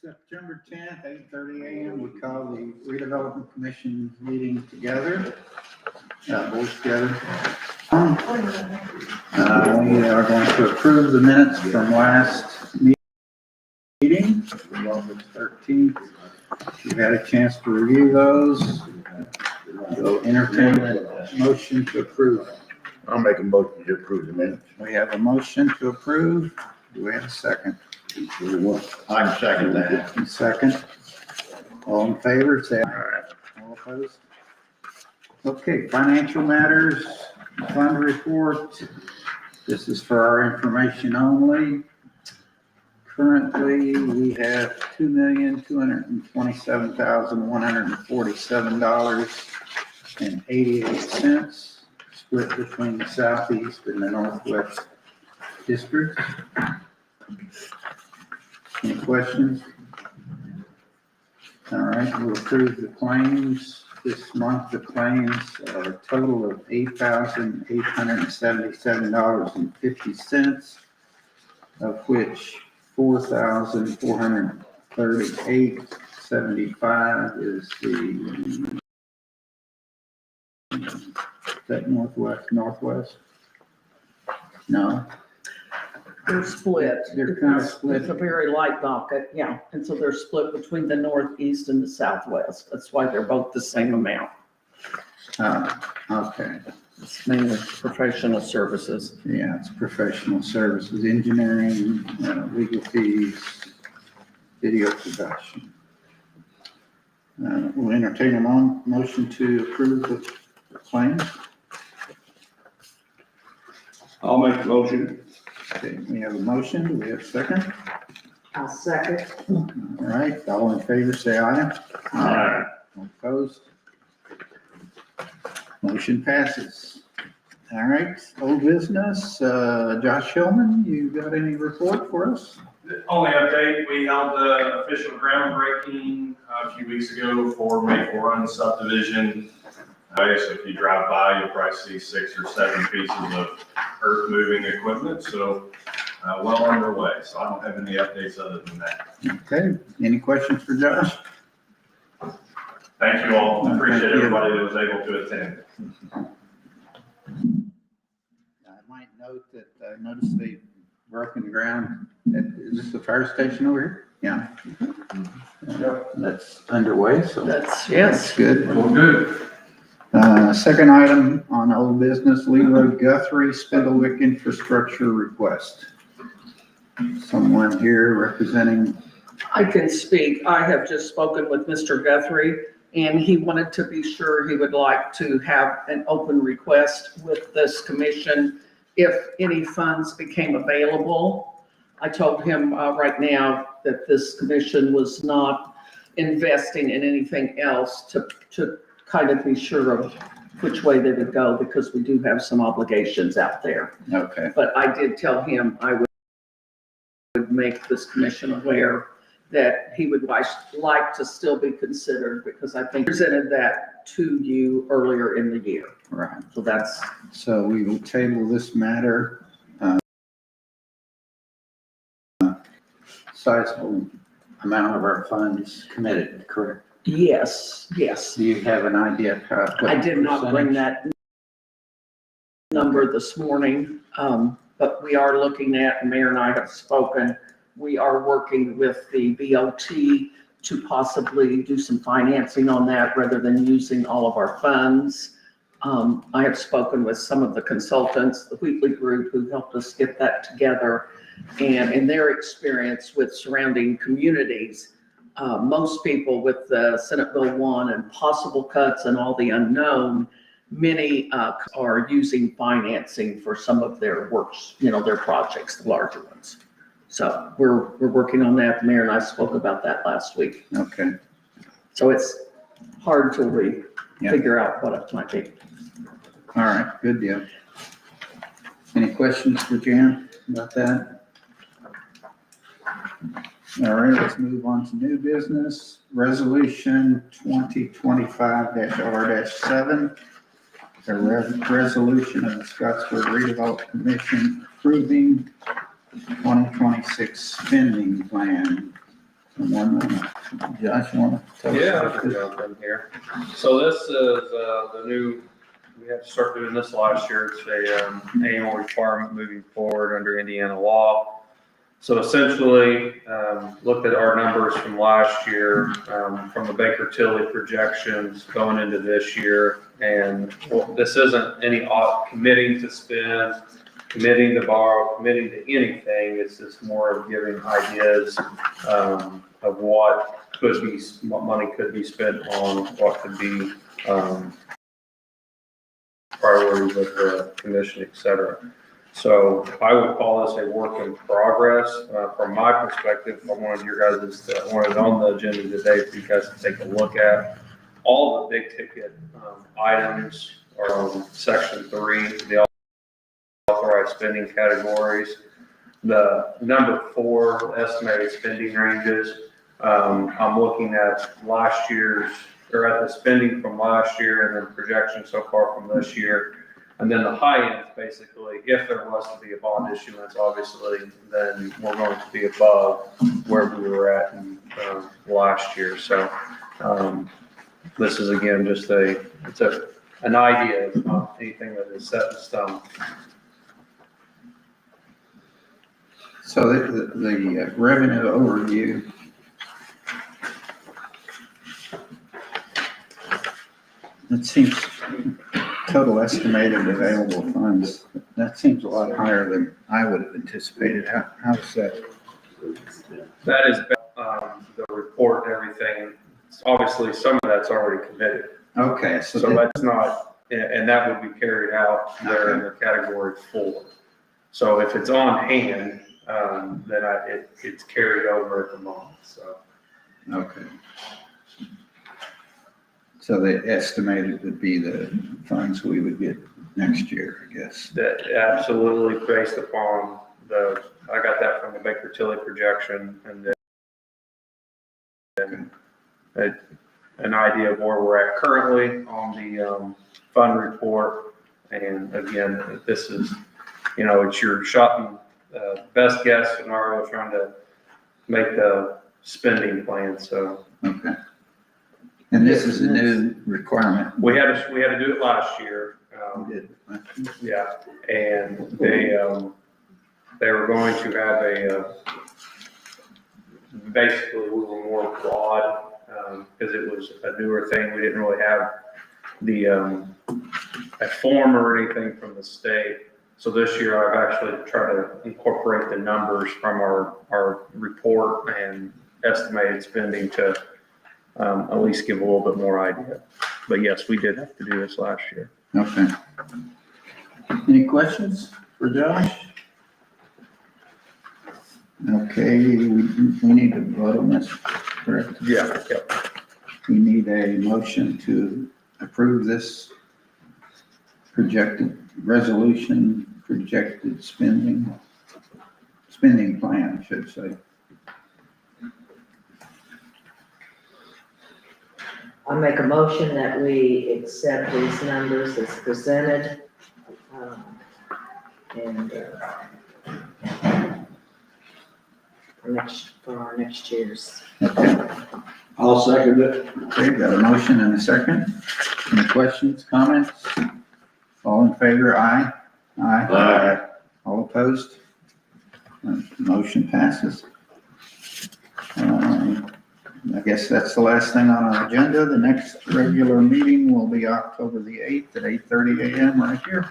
September 10th, 8:30 a.m., we call the redevelopment commission meeting together. Both together. We are going to approve the minutes from last meeting, August 13th. You've had a chance to review those. So entertain a motion to approve. I'll make a motion to approve the minutes. We have a motion to approve. Do we have a second? I second that. Second. All in favor, say aye. All opposed? Okay, financial matters, fund report. This is for our information only. Currently, we have $2,227,147.88, split between the southeast and the northwest districts. Any questions? All right, we'll approve the claims. This month, the claims are a total of $8,877.50, of which $4,438.75 is that northwest? No. They're split. They're kind of split. It's a very light docket, yeah. And so they're split between the northeast and the southwest. That's why they're both the same amount. Okay. It's mainly professional services. Yeah, it's professional services, engineering, legal fees, video production. We'll entertain a motion to approve the claims. I'll make the motion. Okay, we have a motion. Do we have a second? I'll second. All right, all in favor, say aye. Aye. All opposed? Motion passes. All right, old business, Josh Hillman, you got any report for us? The only update, we held the official groundbreaking a few weeks ago for Maple Run subdivision. So if you drive by, you'll probably see 6 or 7 pieces of earth moving equipment. So well underway. So I don't have any updates other than that. Okay, any questions for Josh? Thank you all. Appreciate Thank you. everybody that was able to attend. I might note that I noticed they've broken ground. Is this the fire station over here? Yeah. That's underway, so. That's, That's good. Well, good. Second item on old business, Leroy Guthrie Spindlewick infrastructure request. Someone here representing, I can speak. I have just spoken with Mr. Guthrie, and he wanted to be sure he would like to have an open request with this commission if any funds became available. I told him right now that this commission was not investing in anything else to kind of be sure of which way they would go, because we do have some obligations out there. okay, But I did tell him I would make this commission aware that he would like to still be considered, because I think I presented that to you earlier in the year. right. So that's, So we will table this matter. Sizable amount of our funds committed, correct? yes. Do you have an idea of how? what I did not bring percentage? that number this morning, but we are looking at, and Mayor and I have spoken, we are working with the BOT to possibly do some financing on that rather than using all of our funds. I have spoken with some of the consultants, the Wheatley Group, who helped us get that together. And in their experience with surrounding communities, most people with the Senate Bill 1 and possible cuts and all the unknown, many are using financing for some of their works, their projects, the larger ones. So we're working on that. The mayor and I spoke about that last week. Okay, So it's hard till we Yeah. figure out what it might be. all right, good deal. Any questions for Jan about that? All right, let's move on to new business. Resolution 2025-R-7. A resolution of the Scottsburg Redevelopment Commission approving 2026 spending plan. Someone, Josh, you want to tell us? Yeah, I about can this? jump in here. So this is, the new, we had to start doing this last year. It's a, annual requirement moving forward under Indiana law. So essentially, looked at our numbers from last year, from the Baker Tilly projections going into this year. And this isn't any committing to spend, committing to borrow, committing to anything. It's just more of giving ideas, of what money could be spent on, what could be, priorities of the commission, et cetera. So I would call this a work in progress. From my perspective, I wanted it on the agenda today for you guys to take a look at. All the big ticket items are on section 3, the authorized spending categories. The number 4, estimated spending ranges. I'm looking at last year's, or at the spending from last year and then projections so far from this year. And then the high end, basically, if there was to be a bond issuance, obviously, then we're going to be above where we were at in, last year. So this is again just an idea. It's not anything that is set in stone. So the revenue overview. It seems total estimated available funds, that seems a lot higher than I would have anticipated. How's that? That is the report and everything. Obviously, some of that's already committed. Okay, So that's not, and that would be carried out there in the category 4. So if it's on hand, then it's carried over at the moment, so. Okay. So the estimated would be the funds we would get next year, I guess. That absolutely based upon I got that from the Baker Tilly projection and then an idea of where we're at currently on the fund report. And again, this is, it's your shopping, best guess scenario, trying to make the spending plan, so. Okay. And this is a new requirement. We had to do it last year. We did. Yeah, and they were going to have basically we were more broad, because it was a newer thing. We didn't really have a form or anything from the state. So this year I've actually tried to incorporate the numbers from our report and estimated spending to at least give a little bit more idea. But yes, we did have to do this last year. Okay. Any questions for Josh? Okay, we need to vote on this, correct? Yeah, yep. We need a motion to approve this projected resolution, projected spending plan, I should say. I'll make a motion that we accept these numbers as presented. And for our next year's. Okay, I'll second it. okay, got a motion and a second. Any questions, comments? All in favor, aye? Aye. All opposed? Motion passes. I guess that's the last thing on our agenda. The next regular meeting will be October the 8th at 8:30 a.m. right here.